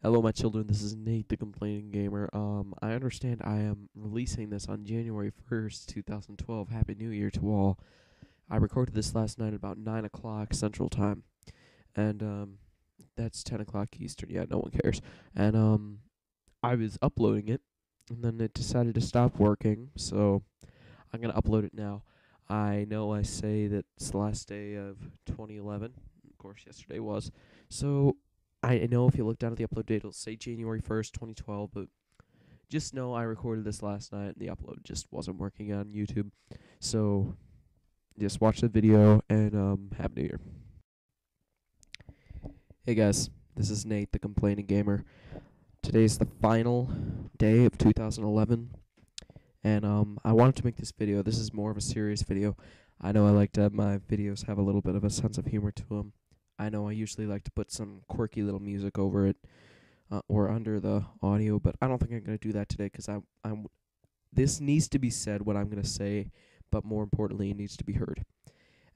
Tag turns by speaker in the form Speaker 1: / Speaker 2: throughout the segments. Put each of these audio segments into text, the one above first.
Speaker 1: Hello, my children. This is Nate, the complaining gamer. I understand I am releasing this on January 1st, 2012. Happy New Year to all. I recorded this last night at about 9 o'clock Central Time, and that's 10 o'clock Eastern. Yeah, no one cares. And I was uploading it, and then it decided to stop working, so I'm gonna upload it now. I know I say that it's the last day of 2011. Of course, yesterday was. So I know if you look down at the upload date, it'll say January 1st, 2012, but just know I recorded this last night and the upload just wasn't working on YouTube. So just watch the video and Happy New Year. Hey guys, this is Nate, the complaining gamer. Today's the final day of 2011, and I wanted to make this video. This is more of a serious video. I know I like to have my videos have a little bit of a sense of humor to them. I know I usually like to put some quirky little music over it or under the audio, but I don't think I'm gonna do that today because this needs to be said what I'm gonna say, but more importantly, it needs to be heard.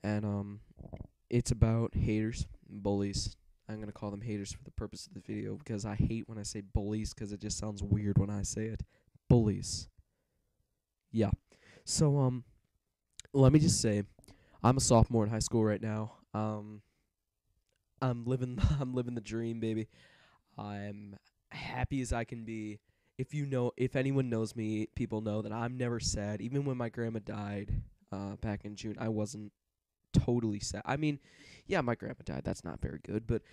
Speaker 1: And it's about haters, bullies. I'm gonna call them haters for the purpose of the video because I hate when I say bullies because it just sounds weird when I say it. Bullies. Yeah. So let me just say, I'm a sophomore in high school right now. I'm living I'm living the dream, baby. I'm happy as I can be. If anyone knows me, people know that I'm never sad. Even when my grandma died back in June, I wasn't totally sad. I mean, yeah, my grandma died. That's not very good, but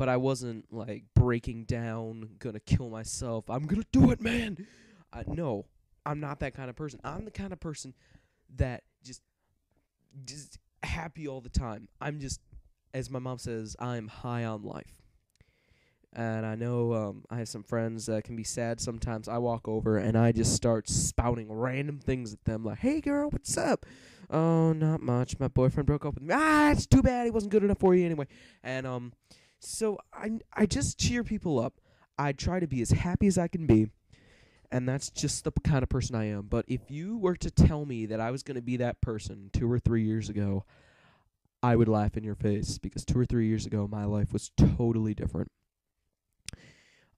Speaker 1: I wasn't like breaking down, gonna kill myself. I'm gonna do it, man. No, I'm not that kind of person. I'm the kind of person that just happy all the time. I'm just, as my mom says, I'm high on life. And I know I have some friends that can be sad sometimes. I walk over and I just start spouting random things at them like, "Hey girl, what's up?" "Oh, not much. My boyfriend broke up with me." "Ah, it's too bad. He wasn't good enough for you anyway." And so I just cheer people up. I try to be as happy as I can be, and that's just the kind of person I am. But if you were to tell me that I was going to be that person 2 or 3 years ago, I would laugh in your face because 2 or 3 years ago my life was totally different.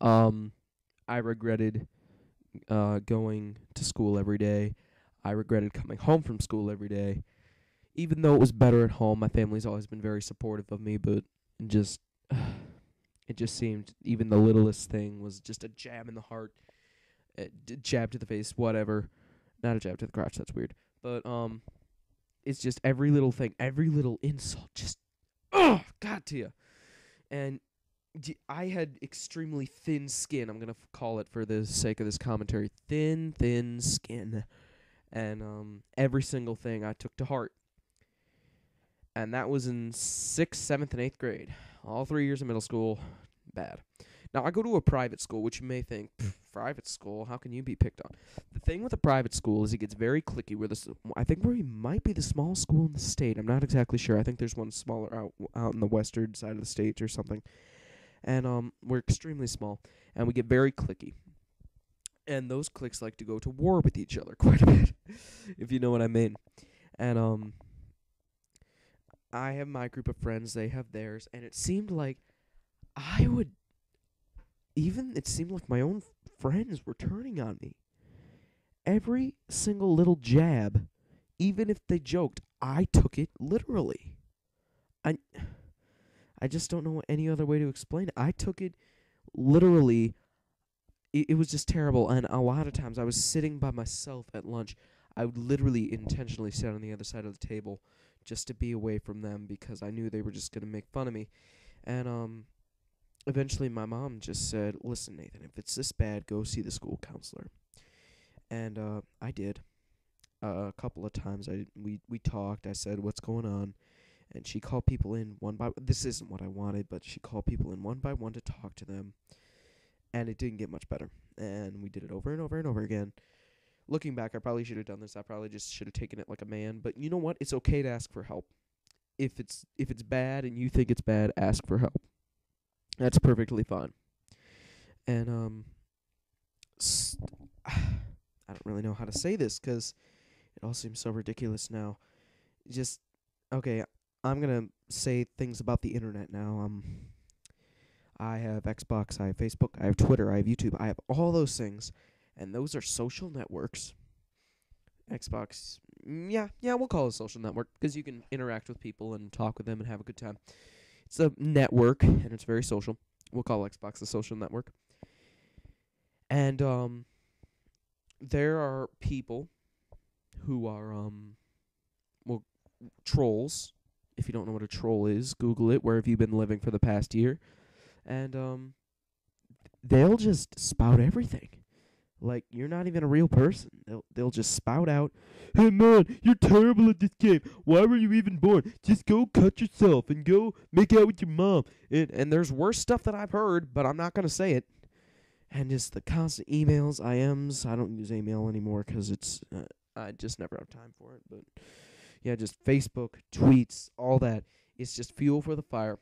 Speaker 1: Um, I regretted going to school every day. I regretted coming home from school every day. Even though it was better at home, my family's always been very supportive of me, but just it just seemed even the littlest thing was just a jab in the heart, jab to the face, whatever. Not a jab to the crotch, that's weird. But it's just every little thing, every little insult just got to you. And I had extremely thin skin. I'm gonna call it for the sake of this commentary, thin skin, and every single thing I took to heart. And that was in 6th, 7th, and 8th grade. All 3 years of middle school, bad. Now I go to a private school, which you may think, private school, how can you be picked on? The thing with a private school is it gets very cliquey. I think we might be the smallest school in the state. I'm not exactly sure. I think there's one smaller out in the western side of the state or something. And we're extremely small, and we get very cliquey. And those cliques like to go to war with each other quite a bit, if you know what I mean. And I have my group of friends, they have theirs, and it seemed like I would it seemed like my own friends were turning on me. Every single little jab, even if they joked, I took it literally. I I just don't know any other way to explain it. I took it literally. It was just terrible, and a lot of times I was sitting by myself at lunch. I would literally intentionally sit on the other side of the table just to be away from them because I knew they were just gonna make fun of me. And eventually my mom just said, "Listen, Nathan, if it's this bad, go see the school counselor." And I did. A couple of times we talked. I said, "What's going on?" And she called people in one by this isn't what I wanted, but she called people in one by one to talk to them, and it didn't get much better. And we did it over and over and over again. Looking back, I probably should have done this. I probably just should have taken it like a man. But you know what? It's okay to ask for help. If it's bad and you think it's bad, ask for help. That's perfectly fine. And I don't really know how to say this because it all seems so ridiculous now. Just okay. I'm gonna say things about the internet now. I have Xbox, I have Facebook, I have Twitter, I have YouTube, I have all those things. And those are social networks. Xbox, yeah, we'll call it a social network because you can interact with people and talk with them and have a good time. It's a network and it's very social. We'll call Xbox a social network. And there are people who are well, trolls. If you don't know what a troll is, Google it. Where have you been living for the past year? And they'll just spout everything. Like, you're not even a real person. They'll just spout out, "Hey man, you're terrible at this game. Why were you even born? Just go cut yourself and go make out with your mom." And there's worse stuff that I've heard, but I'm not gonna say it. And just the constant emails, IMs. I don't use email anymore because it's I just never have time for it. But yeah, just Facebook, tweets, all that. It's just fuel for the fire.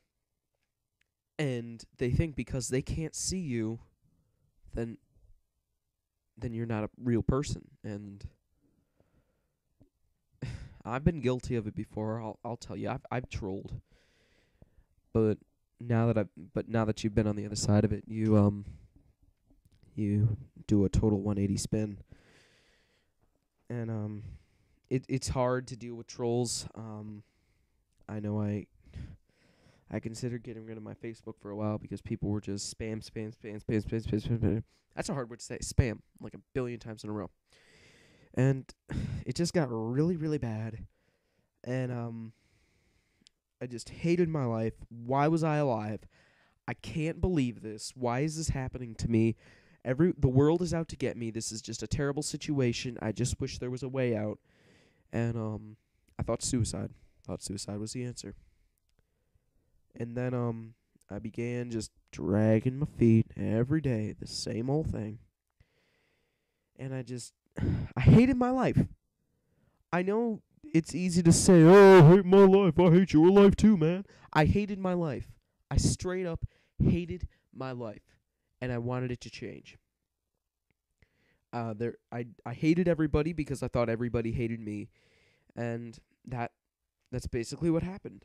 Speaker 1: And they think because they can't see you, then you're not a real person. And I've been guilty of it before. I'll tell you, I've trolled. But now that you've been on the other side of it, you do a total 180 spin. And it's hard to deal with trolls. I know I considered getting rid of my Facebook for a while because people were just spam. That's a hard word to say. Spam, like a billion times in a row. And it just got really, really bad. And I just hated my life. Why was I alive? I can't believe this. Why is this happening to me? The world is out to get me. This is just a terrible situation. I just wish there was a way out. And I thought suicide. Thought suicide was the answer. And then I began just dragging my feet every day, the same old thing. And I hated my life. I know it's easy to say, "Oh, I hate my life. I hate your life too, man." I hated my life. I straight up hated my life, and I wanted it to change. I hated everybody because I thought everybody hated me, and that's basically what happened.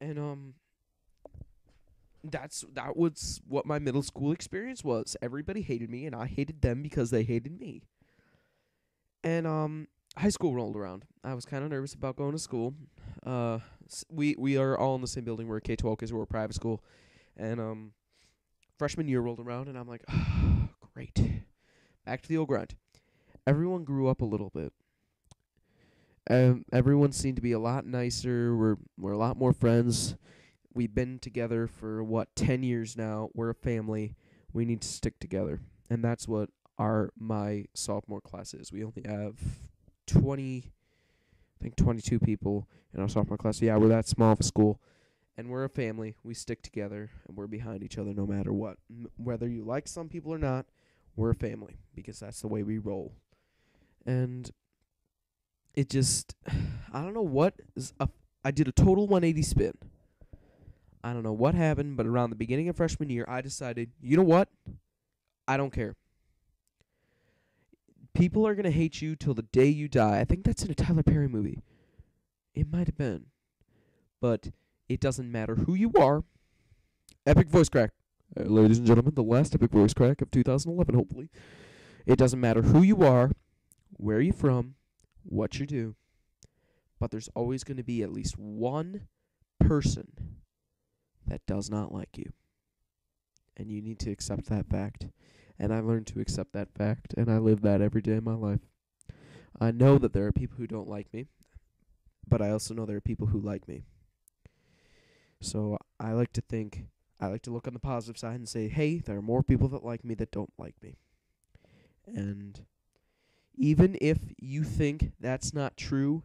Speaker 1: And that was what my middle school experience was. Everybody hated me, and I hated them because they hated me. And high school rolled around. I was kind of nervous about going to school. We are all in the same building. We're a K-12 because we're a private school. And freshman year rolled around, and I'm like, oh, great. Back to the old grind. Everyone grew up a little bit. Everyone seemed to be a lot nicer. We're a lot more friends. We've been together for 10 years now. We're a family. We need to stick together. And that's what my sophomore class is. We only have 22 people in our sophomore class. Yeah, we're that small of a school. And we're a family. We stick together, and we're behind each other no matter what. Whether you like some people or not, we're a family because that's the way we roll. And it just, I don't know what, I did a total 180 spin. I don't know what happened, but around the beginning of freshman year, I decided, you know what? I don't care. People are going to hate you till the day you die. I think that's in a Tyler Perry movie. It might have been. But it doesn't matter who you are. Epic voice crack. Ladies and gentlemen, the last epic voice crack of 2011, hopefully. It doesn't matter who you are, where you're from, what you do. But there's always going to be at least one person that does not like you. And you need to accept that fact. And I learned to accept that fact, and I live that every day of my life. I know that there are people who don't like me, but I also know there are people who like me. So I like to look on the positive side and say, hey, there are more people that like me that don't like me. And even if you think that's not true,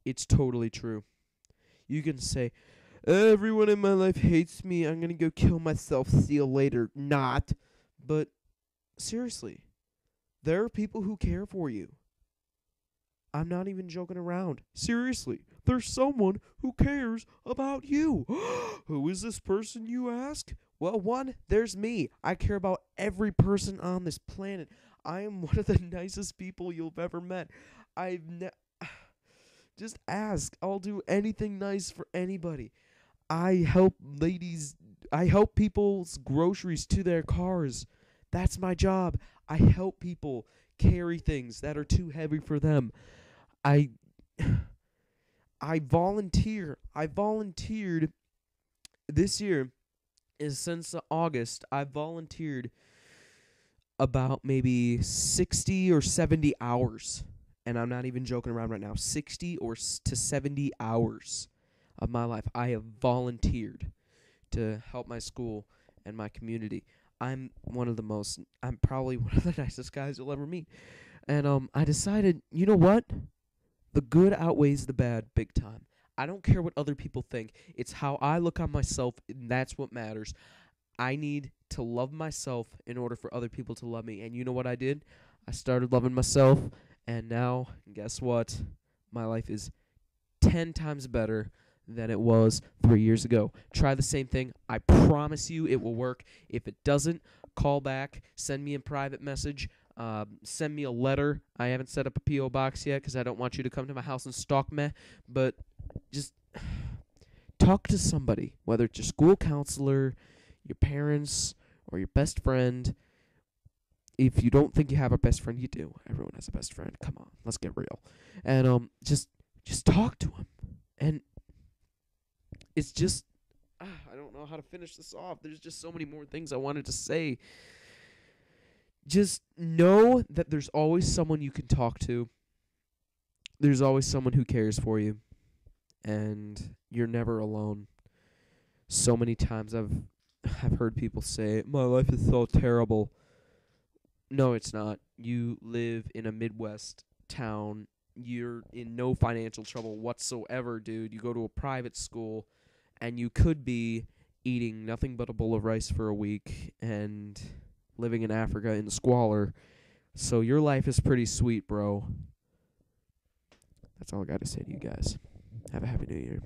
Speaker 1: it's totally true. You can say, everyone in my life hates me. I'm going to go kill myself. See you later. Not. But seriously, there are people who care for you. I'm not even joking around. Seriously, there's someone who cares about you. Who is this person, you ask? Well, one, there's me. I care about every person on this planet. I am one of the nicest people you've ever met. Just ask. I'll do anything nice for anybody. I help ladies I help people's groceries to their cars. That's my job. I help people carry things that are too heavy for them. I I volunteer. I volunteered this year is since August. I volunteered about maybe 60 or 70 hours. And I'm not even joking around right now. 60 to 70 hours of my life I have volunteered to help my school and my community. I'm probably one of the nicest guys you'll ever meet. And I decided, you know what? The good outweighs the bad big time. I don't care what other people think. It's how I look on myself, and that's what matters. I need to love myself in order for other people to love me. And you know what I did? I started loving myself, and now, guess what? My life is 10 times better than it was 3 years ago. Try the same thing. I promise you it will work. If it doesn't, call back, send me a private message, send me a letter. I haven't set up a P.O. box yet because I don't want you to come to my house and stalk me, but just talk to somebody, whether it's your school counselor, your parents, or your best friend. If you don't think you have a best friend, you do. Everyone has a best friend. Come on, let's get real. And just talk to him. And it's just, I don't know how to finish this off. There's just so many more things I wanted to say. Just know that there's always someone you can talk to. There's always someone who cares for you. And you're never alone. So many times I've heard people say, my life is so terrible. No, it's not. You live in a Midwest town. You're in no financial trouble whatsoever, dude. You go to a private school, and you could be eating nothing but a bowl of rice for a week and living in Africa in squalor. So your life is pretty sweet, bro. That's all I got to say to you guys. Have a happy new year.